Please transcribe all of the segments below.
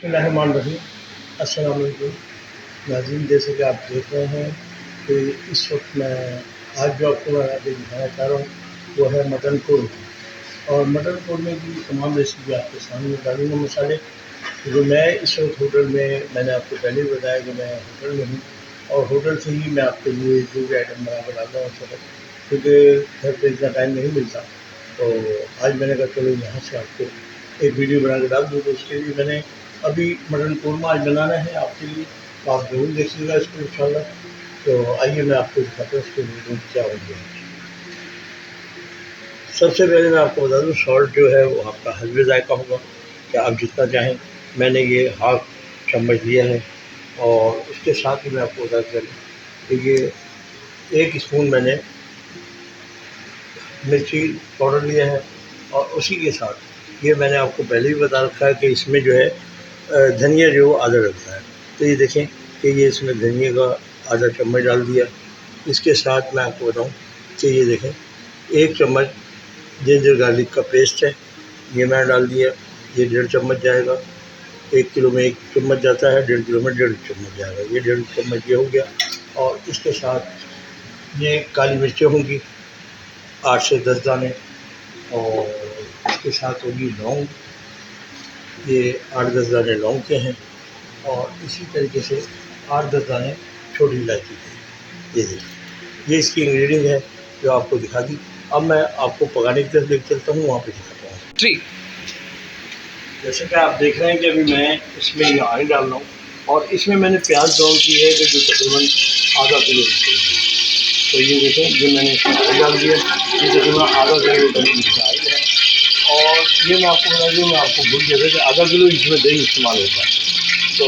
बिस्मिल्लाहिर्रहमानिर्रहीम। अस्सलाम वालेकुम नाज़रीन, जैसे कि आप देख रहे हैं कि इस वक्त मैं आज जो आपको मैं दिखाना चाह रहा हूँ वो है मटन कोरमा। और मटन कोरमे की तमाम रेसिपी आपके सामने डालूँगा मसाले जो मैं इस वक्त होटल में, मैंने आपको पहले ही बताया कि मैं होटल में हूँ और होटल से ही मैं आपके लिए जो भी आइटम बना कर लाता हूँ उस वक्त, क्योंकि घर पे इतना टाइम नहीं मिलता। तो आज मैंने कहा चलो यहाँ से आपको एक वीडियो बना के डाल दूँ। तो उसके लिए मैंने अभी मटन कोरमा आज बनाना है आपके लिए, तो आप ज़रूर देखिएगा इसको इंशाल्लाह। तो आइए मैं आपको दिखाता हूँ उसके लिए क्या हो गया। सबसे पहले मैं आपको बता दूँ, सॉल्ट जो है वो आपका हस्बे ज़ायक़ा होगा कि आप जितना चाहें। मैंने ये हाफ चम्मच लिया है और उसके साथ ही मैं आपको बता चलूँ कि ये 1 स्पून मैंने मिर्ची पाउडर लिया है और उसी के साथ ये मैंने आपको पहले ही बता रखा है कि इसमें जो है धनिया जो है आधा डलता है। तो ये देखें कि ये इसमें धनिया का आधा चम्मच डाल दिया। इसके साथ मैं आपको बताऊँ कि ये देखें 1 चम्मच जिंजर गार्लिक का पेस्ट है, ये मैंने डाल दिया। ये 1.5 चम्मच जाएगा। 1 किलो में 1 चम्मच जाता है, 1.5 किलो में 1.5 चम्मच जाएगा। ये 1.5 चम्मच ये हो गया। और इसके साथ ये काली मिर्चें होंगी 8 से 10 दाने, और इसके साथ होगी लौंग, ये 8-10 दाने लौंग के हैं, और इसी तरीके से 8-10 दाने छोटी इलायची के। ये देखिए, ये इसकी इंग्रेडिएंट है जो आपको दिखा दी। अब मैं आपको पकाने की तरफ लेकर चलता हूँ, वहाँ पे दिखाता हूँ। ठीक, जैसे कि आप देख रहे हैं कि अभी मैं इसमें ये ऑयल डाल रहा हूँ और इसमें मैंने प्याज ब्राउन की है कि जो तकरीबन आधा किलो की है। तो ये देखें, ये मैंने इसमें ऑयल डाल दिया, ये तकरीबन आधा किलो इसका ऑयल है। और ये मैं आपको बता दूँ, मैं आपको भूल गया था कि आधा किलो इसमें दही इस्तेमाल होता है। तो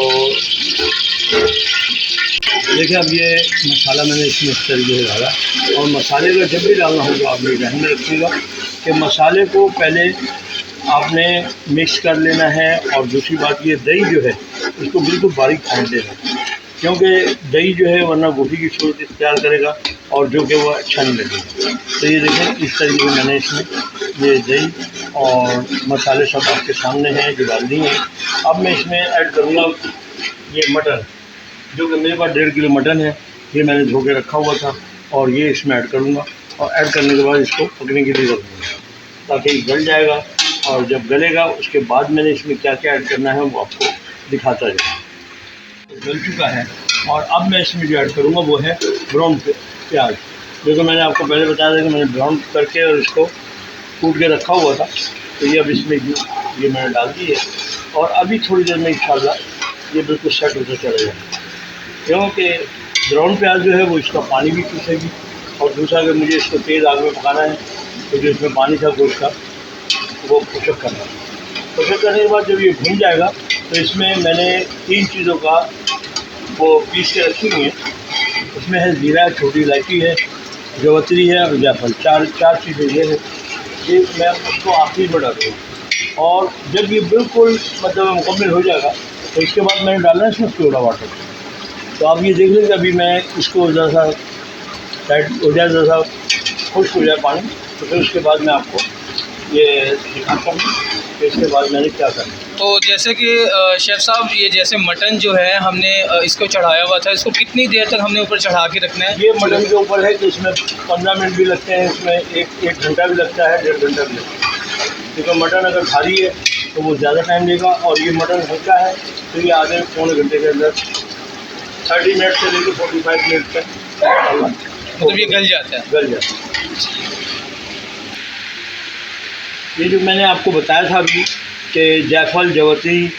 देखिए, अब ये मसाला मैंने इसमें इस तरीके से डाला। और मसाले का जब भी डालना हो तो आप ये ध्यान में रखिएगा कि मसाले को पहले आपने मिक्स कर लेना है। और दूसरी बात, ये दही जो है इसको बिल्कुल बारीक फेंट देना, क्योंकि दही जो है वरना गोभी की सूरत इख्तियार करेगा और जो कि वो अच्छा नहीं लगेगा। तो ये देखें, इस तरीके से मैंने इसमें ये दही और मसाले सब आपके सामने हैं जो डाल दिए हैं। अब मैं इसमें ऐड करूँगा ये मटन, जो कि मेरे पास 1.5 किलो मटन है। ये मैंने धो के रखा हुआ था और ये इसमें ऐड करूँगा। और ऐड करने के बाद इसको पकने के लिए रख दूँगा ताकि गल जाएगा। और जब गलेगा उसके बाद मैंने इसमें क्या क्या ऐड करना है वो आपको दिखाता जाऊँगा। गल चुका है और अब मैं इसमें जो ऐड करूँगा वो है ब्राउन प्याज, जो कि मैंने आपको पहले बताया था कि मैंने ब्राउन करके और इसको कूट के रखा हुआ था। तो ये अब इसमें ये मैंने डाल दी है और अभी थोड़ी देर में इंशाल्लाह ये बिल्कुल सेट होता चला जाएगा, क्योंकि ब्राउन प्याज जो है वो इसका पानी भी चूसेगी। और दूसरा, अगर मुझे इसको तेज़ आग में पकाना है तो जो इसमें पानी था गोश्त का वो खुशक करना है। खुशक करने के बाद जब ये भून जाएगा तो इसमें मैंने 3 चीज़ों का वो पीस के रखी हुई है। उसमें है ज़ीरा, छोटी इलायची है, जावित्री है और जायफल। चार चीज़ें ये है। ये मैं उसको आखिरी में डालूँगा। और जब ये बिल्कुल मतलब मुकम्मल हो जाएगा तो इसके बाद मैंने डालना है इसमें सोडा वाटर। तो आप ये देख लेंगे, अभी मैं इसको ज़रा सा टाइट हो जाए, ज़रा सा खुश्क हो जाए पानी, तो फिर उसके बाद मैं आपको ये दिखाता हूँ कि इसके बाद मैंने क्या करना है। तो जैसे कि शेफ़ साहब, ये जैसे मटन जो है हमने इसको चढ़ाया हुआ था, इसको कितनी देर तक हमने ऊपर चढ़ा के रखना है? ये मटन के ऊपर है कि इसमें 15 मिनट भी लगते हैं, इसमें एक घंटा भी लगता है, 1.5 घंटा भी लगता है। क्योंकि मटन अगर भारी है तो वो ज़्यादा टाइम लेगा, और ये मटन हल्का है तो ये आधे पौने घंटे के अंदर 30 मिनट से लेकर 45 मिनट तक मतलब ये गल जाता है? गल जाता है। ये जो मैंने आपको बताया था अभी कि जायफल, जावित्री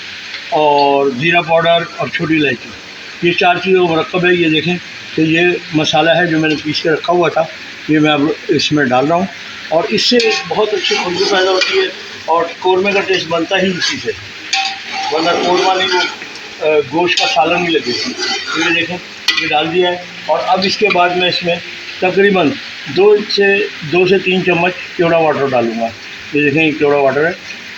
और ज़ीरा पाउडर और छोटी इलायची, ये 4 चीज़ों का मरकब है। ये देखें कि ये मसाला है जो मैंने पीस के रखा हुआ था, ये मैं अब इसमें डाल रहा हूँ। और इससे बहुत अच्छी खुशबू पैदा होती है और कोरमे का टेस्ट बनता ही इसी से, वरना कोरमा नहीं, वो गोश्त का सालन नहीं लगेगा। तो ये देखें, ये डाल दिया है। और अब इसके बाद मैं इसमें तकरीबन 2 से 3 चम्मच केवड़ा वाटर डालूँगा। ये देखें, ये केवड़ा वाटर है,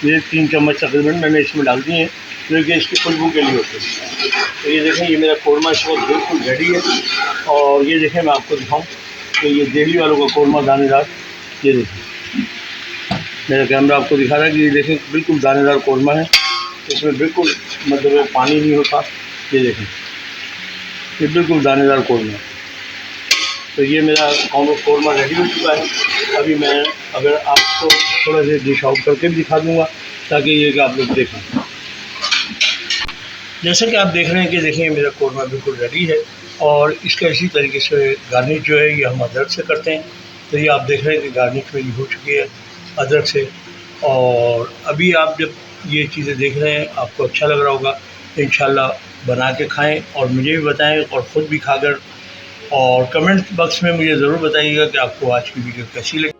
ये 3 चम्मच तकरीबन मैंने इसमें डाल दिए हैं, जो कि इसकी खुशबू के लिए होते हैं। तो ये देखें, ये मेरा कोरमा इस वक्त बिल्कुल रेडी है। और ये देखें, मैं आपको दिखाऊँ कि ये दिल्ली वालों का कोरमा दानेदार, ये देखें, मेरा कैमरा आपको दिखा रहा है कि ये देखें बिल्कुल दानेदार कोरमा है। इसमें बिल्कुल मतलब पानी नहीं होता। ये देखें, ये बिल्कुल दानेदार कौरमा है। तो ये मेरा कौरमा रेडी हो चुका है। अभी मैं अगर आपको थोड़ा सा डिश आउट करके भी दिखा दूँगा ताकि ये कि आप लोग देखें। जैसा कि आप देख रहे हैं कि देखिए मेरा कौरमा बिल्कुल रेडी है और इसका इसी तरीके से गार्निश जो है ये हम अदरक से करते हैं। तो ये आप देख रहे हैं कि गार्निश मेरी हो चुकी है अदरक से। और अभी आप जब ये चीज़ें देख रहे हैं आपको अच्छा लग रहा होगा, तो इंशाल्लाह बना के खाएं और मुझे भी बताएं और ख़ुद भी खाकर और कमेंट बॉक्स में मुझे ज़रूर बताइएगा कि आपको आज की वीडियो कैसी लगी।